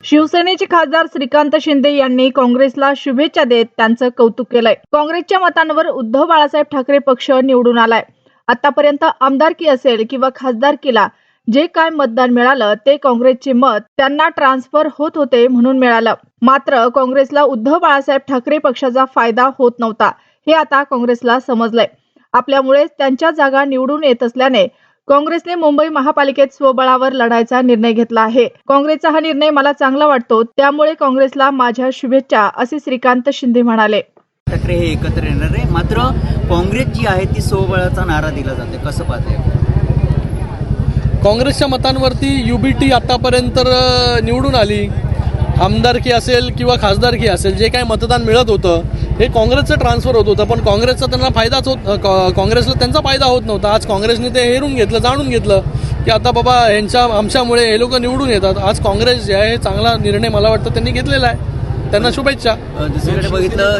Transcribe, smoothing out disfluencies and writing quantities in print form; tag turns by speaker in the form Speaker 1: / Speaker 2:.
Speaker 1: शिवसेनेचे खासदार श्रीकांत शिंदे यांनी काँग्रेसला शुभेच्छा देत त्यांचं कौतुक केलंय। काँग्रेसच्या मतांवर उद्धव बाळासाहेब ठाकरे पक्ष निवडून आलाय। आतापर्यंत आमदारकी असेल किंवा खासदारकीला जे काय मतदान मिळालं ते काँग्रेसचे मत त्यांना ट्रान्सफर होत होते म्हणून मिळालं। मात्र काँग्रेसला उद्धव बाळासाहेब ठाकरे पक्षाचा फायदा होत नव्हता हे आता काँग्रेसला समजलंय। आपल्यामुळेच त्यांच्या जागा निवडून येत असल्याने काँग्रेसने मुंबई महापालिकेत स्वबळावर लढायचा निर्णय घेतला आहे। काँग्रेसचा हा निर्णय मला चांगला वाटतो, त्यामुळे काँग्रेसला माझ्या शुभेच्छा, असे श्रीकांत शिंदे म्हणाले।
Speaker 2: ठाकरे हे एकत्र येणार आहे, मात्र काँग्रेस जी आहे ती स्वबळाचा नारा दिला जाते, कसं पाहते?
Speaker 3: काँग्रेसच्या मतांवरती युबीटी आतापर्यंत निवडून आली। आमदारकी असेल किंवा खासदारकी असेल, जे काही मतदान मिळत होतं हे काँग्रेसचं ट्रान्सफर होत होतं, पण काँग्रेसचा त्यांना फायदाच काँग्रेसला त्यांचा फायदा होत नव्हता। आज काँग्रेसने ते हेरून घेतलं, जाणून घेतलं की आता बाबा आमच्यामुळे हे लोक निवडून येतात। आज काँग्रेस जे आहे चांगला निर्णय मला वाटतं त्यांनी घेतलेला आहे, त्यांना शुभेच्छा।
Speaker 2: दुसरीकडे बघितलं